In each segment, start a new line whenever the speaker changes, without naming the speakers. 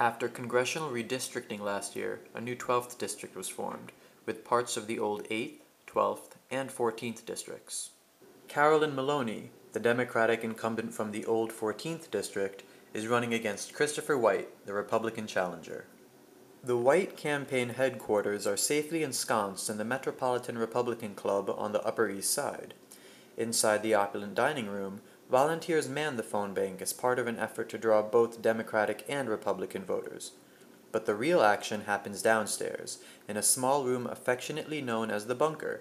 After congressional redistricting last year, a new 12th district was formed, with parts of the old 8th, 12th, and 14th districts. Carolyn Maloney, the Democratic incumbent from the old 14th district, is running against Christopher White, the Republican challenger. The White campaign headquarters are safely ensconced in the Metropolitan Republican Club on the Upper East Side. Inside the opulent dining room, volunteers man the phone bank as part of an effort to draw both Democratic and Republican voters. But the real action happens downstairs, in a small room affectionately known as the Bunker,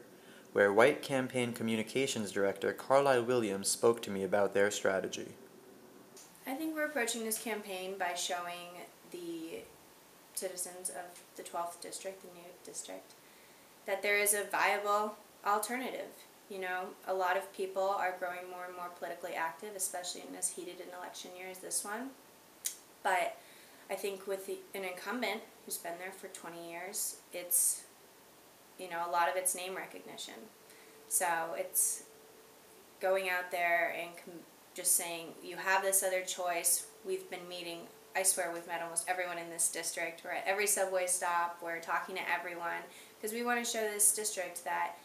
where White Campaign Communications Director Carlyle Williams spoke to me about their strategy.
I think we're approaching this campaign by showing the citizens of the 12th district, the new district, that there is a viable alternative. You know, a lot of people are growing more and more politically active, especially in as heated an election year as this one. But I think with an incumbent who's been there for 20 years, it's, you know, a lot of it's name recognition. So it's going out there and just saying, you have this other choice. We've been meeting, I swear we've met almost everyone in this district. We're at every subway stop. We're talking to everyone because we want to show this district that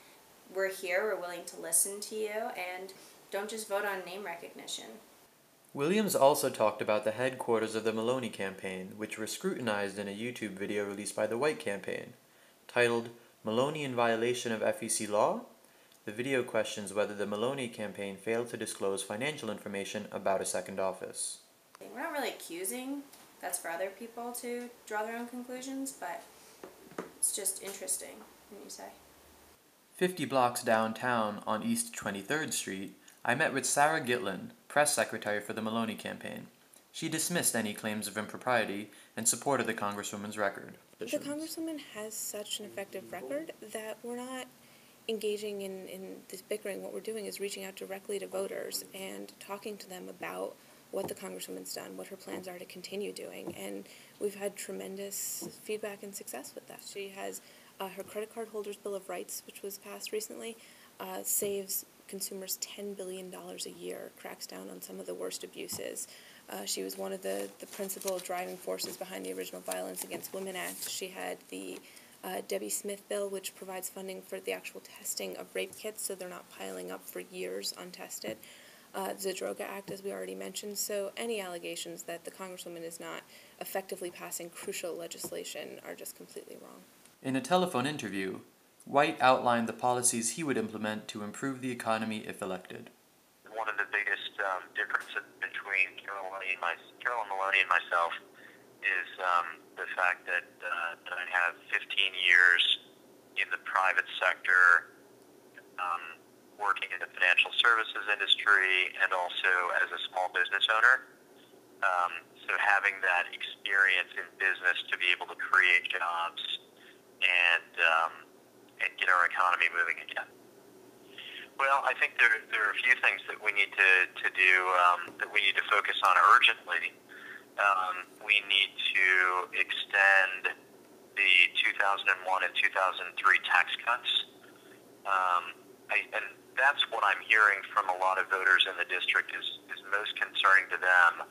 we're here, we're willing to listen to you, and don't just vote on name recognition.
Williams also talked about the headquarters of the Maloney campaign, which were scrutinized in a YouTube video released by the White campaign. Titled, "Maloney in Violation of FEC Law?" The video questions whether the Maloney campaign failed to disclose financial information about a second office.
We're not really accusing, that's for other people to draw their own conclusions, but it's just interesting when you say.
50 blocks downtown on East 23rd Street, I met with Sarah Gitlin, press secretary for the Maloney campaign. She dismissed any claims of impropriety and supported the Congresswoman's record.
The Congresswoman has such an effective record that we're not engaging in this bickering. What we're doing is reaching out directly to voters and talking to them about what the Congresswoman's done, what her plans are to continue doing, and we've had tremendous feedback and success with that. She has her credit card holders' Bill of Rights, which was passed recently, saves consumers $10 billion a year, cracks down on some of the worst abuses. She was one of the principal driving forces behind the original Violence Against Women Act. She had the Debbie Smith bill, which provides funding for the actual testing of rape kits so they're not piling up for years untested. The Zadroga Act, as we already mentioned, so any allegations that the Congresswoman is not effectively passing crucial legislation are just completely wrong.
In a telephone interview, White outlined the policies he would implement to improve the economy if elected.
One of the biggest differences between Carolyn Maloney and myself is the fact that I have 15 years in the private sector, working in the financial services industry and also as a small business owner. So having that experience in business to be able to create jobs and get our economy moving again. Well, I think there are a few things that we need to do, that we need to focus on urgently. We need to extend the 2001 and 2003 tax cuts. And that's what I'm hearing from a lot of voters in the district is most concerning to them.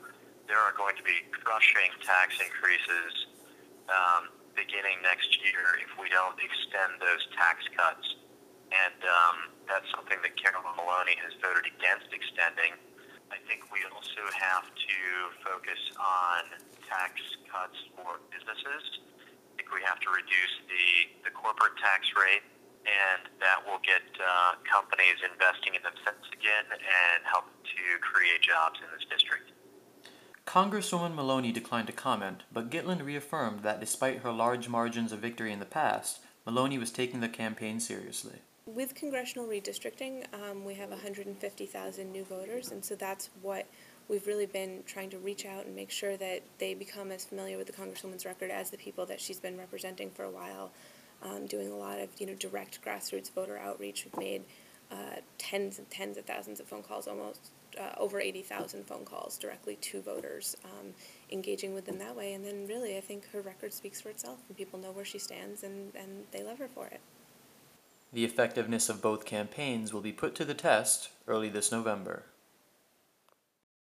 There are going to be crushing tax increases beginning next year if we don't extend those tax cuts. And that's something that Carolyn Maloney has voted against extending. I think we also have to focus on tax cuts for businesses. I think we have to reduce the corporate tax rate, and that will get companies investing in themselves again and help to create jobs in this district.
Congresswoman Maloney declined to comment, but Gitlin reaffirmed that despite her large margins of victory in the past, Maloney was taking the campaign seriously.
With congressional redistricting, we have 150,000 new voters, and so that's what we've really been trying to reach out and make sure that they become as familiar with the Congresswoman's record as the people that she's been representing for a while, doing a lot of direct grassroots voter outreach. We've made tens and tens of thousands of phone calls, almost over 80,000 phone calls directly to voters, engaging with them that way. And then really I think her record speaks for itself, and people know where she stands, and they love her for it.
The effectiveness of both campaigns will be put to the test early this November.